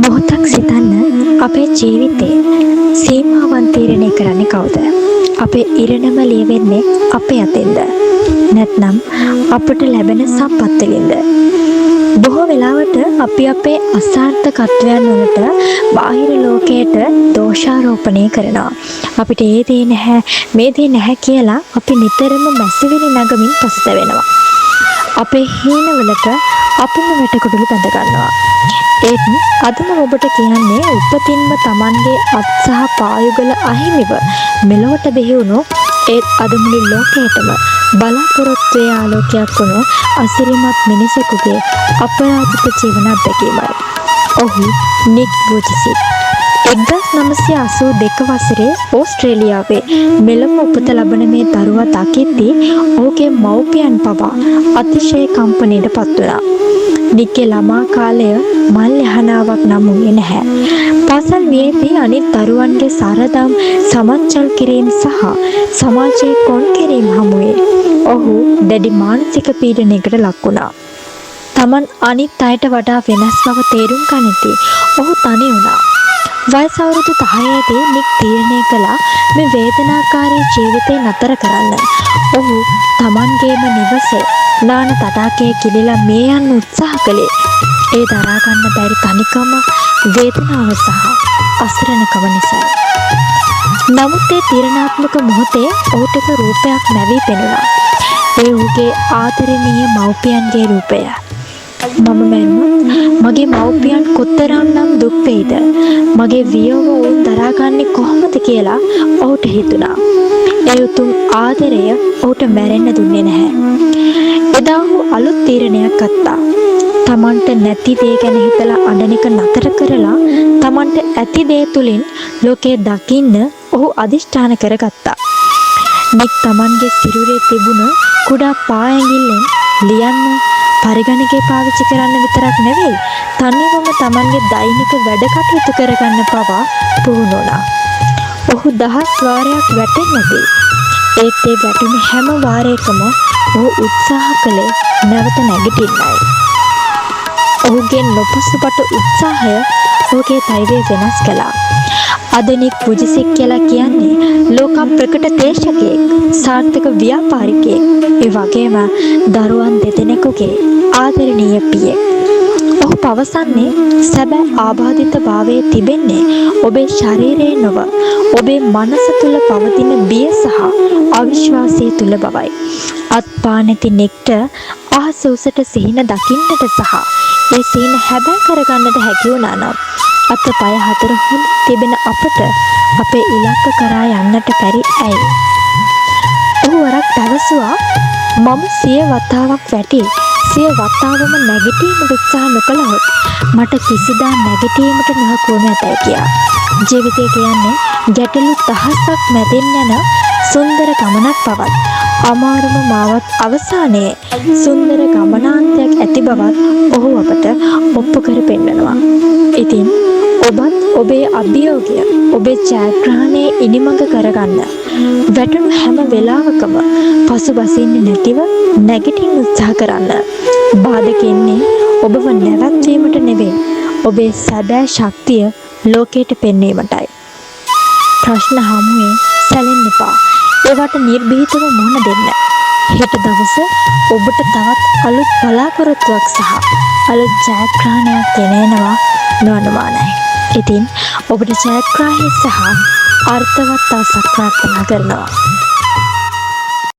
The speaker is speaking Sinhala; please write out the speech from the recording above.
මොහොතක් සිතන්න අපේ ජීවිතේ සීමාවන් තීරණය කරන්නේ කවුද? අපේ ඉරණම ලියවෙන්නේ අපේ අතෙන්ද? නැත්නම් අපට ලැබෙන සම්පත් වලින්ද? බොහෝ වෙලාවට අපි අපේ අසාර්ථකත්වයන් වලට බාහිර ලෝකයට දෝෂාරෝපණය කරනවා. අපිට ඒ දේ නැහැ, මේ දේ නැහැ කියලා අපි නිතරම මැසිවිලි නගමින් පසුතැවෙනවා. අපේ හීනවලට අපිම වැටකුඩුළු බැඳ ගන්නවා. ඒත් අදම ඔබට කියන්නේ උපතින්ම Tamanගේ අත් සහ පායුගල අහිමිව මෙලොවට බිහිවුණු ඒත් අද මුළු ලෝකයටම බලාපොරොත්තුවේ ආලෝකයක් වුණු අසිරිමත් මිනිසෙකුගේ අපරාධිත ජීවන අත්දැකීමයි. ඔහු නික් වුජසික් 1982 වසරේ ඕස්ට්‍රේලියාවේ මෙලොව උපත ලබන මේ දරුවා දකිද්දී ඔහුගේ මව්පියන් පවා අතිශය කම්පනයට පත් වුණා. නික්ගේ ළමා කාලය මල් යහනාවක් නම් වුණේ නැහැ. පාසල් වියේදී අනිත් දරුවන්ගේ සරදම් සමච්චල් කිරීම සහ සමාජයේ කොන් කිරීම හමුවේ ඔහු දැඩි මානසික පීඩනයකට ලක් වුණා. Taman අනිත් අයට වඩා වෙනස් බව තේරුම් ගනිද්දී ඔහු තනි වුණා. වයස අවුරුදු 10ේදී නික් තීරණය කළා මේ වේදනාකාරී ජීවිතේ නතර කරන්න. ඔහු Tamanගේම නිවසේ නාන තටාකයේ කිලිලා මේ යන්න උත්සාහ කළේ. ඒ දරා ගන්න බැරි තනිකම, වේදනාව සහ අසරණකම නිසායි. නමුත් ඒ තීරණාත්මක මොහොතේ ඔහුට රූපයක් නැවී පෙනුණා. ඒ ඔහුගේ ආදරණීය මව්පියන්ගේ රූපය. මම මැරුණොත් මගේ මව්පියන් කොතරම්නම් දුක් වේද? මගේ වියව වුන් දරාගන්නේ කොහොමද කියලා ඔහුට හිතුණා. ඒ උතුම් ආදරය ඔහුට මැරෙන්න දුන්නේ නැහැ. එදා ඔහු අලුත් තීරණයක් ගත්තා. Tamanට නැති දේ ගැන හිතලා අඬන එක නතර කරලා Tamanට ඇති දේ තුලින් ලෝකේ දකින්න ඔහු අදිෂ්ඨාන කරගත්තා. නික් Tamanගේ සිරුරේ තිබුණ කුඩා පාඇඟිල්ලෙන් ලියන්න පරිගණකේ පාවිච්චි කරන්න විතරක් නෙවෙයි තනිවම Tamanගේ දෛනික වැඩ කටයුතු කරගන්න පවා පුහුණු වුණා. ඔහු 10 වාරයක් වැටෙන්නදී ඒත් ඒ වැටුණු හැම වාරයකම ඔහු උත්සාහ කළේ නැවත නැගිටින්නයි. ඔහුගේ නොපසුබට උත්සාහය ඔහුගේ ධෛර්යය වෙනස් කළා. අද නික් වුජසික් කියලා කියන්නේ ලෝක ප්‍රකට දේශකයෙක්, සාර්ථක ව්‍යාපාරිකයෙක්, ඒ වගේම දරුවන් දෙදෙනෙකුගේ ආදරණීය පියෙක්. ඔහු පවසන්නේ සැබෑ ආබාධිත භාවයේ තිබෙන්නේ ඔබේ ශරීරයේ නොව ඔබේ මනස තුල පවතින බිය සහ අවිශ්වාසය තුල බවයි. අත්පා නැති නික්ට අහස උසට සිහින දකින්නට සහ ඒ සිහින හැබෑ කරගන්නට හැකි වුණා නම් අතපය හතර හොඳ තිබෙන අපට අපේ ඉලක්ක කරා යන්නට බැරි ඇයි? ඔහු වරක් පැවසුවා මම 100 වතාවක් වැටි 100 වතාවම නැගිටීමට උත්සාහ නොකළහොත් මට කිසිදා නැගිටීමට නොහැකිව නැතයි කියා. ජීවිතය කියන්නේ ගැටලු දහසක් මැදින් යන සුන්දර ගමනක් බවත් අමාරුම මාවත් අවසානයේ සුන්දර ගමනාන්තයක් ඇති බවත් ඔහු අපට ඔප්පු කර පෙන්නනවා. ඉතින් ඔබත් ඔබේ අභියෝගය ඔබේ ජයග්‍රහණයේ ඉනිමඟ කරගන්න වැටුණු හැම වෙලාවකම පසුබසින්නේ නැතිව නැගිටින්න උත්සාහ කරන්න. බාධකෙන්නේ ඔබව නැවැත්වීමට නෙවෙයි ඔබේ සැබෑ ශක්තිය ලෝකයට පෙන්වීමටයි. ප්‍රශ්න හමුවේ සැලෙන්න එපා. ඒවට නිර්භීතව මුහුණ දෙන්න. හෙට දවස ඔබට තවත් අලුත් බලාපොරොත්තුවක් සහ අලුත් ජයග්‍රහණයක් ගෙනෙනවා නොඅනුමානයි. ඉතින් ඔබට ජයග්‍රහණය සහ අර්ථවත් දවසක් ප්‍රාර්ථනා කරනවා.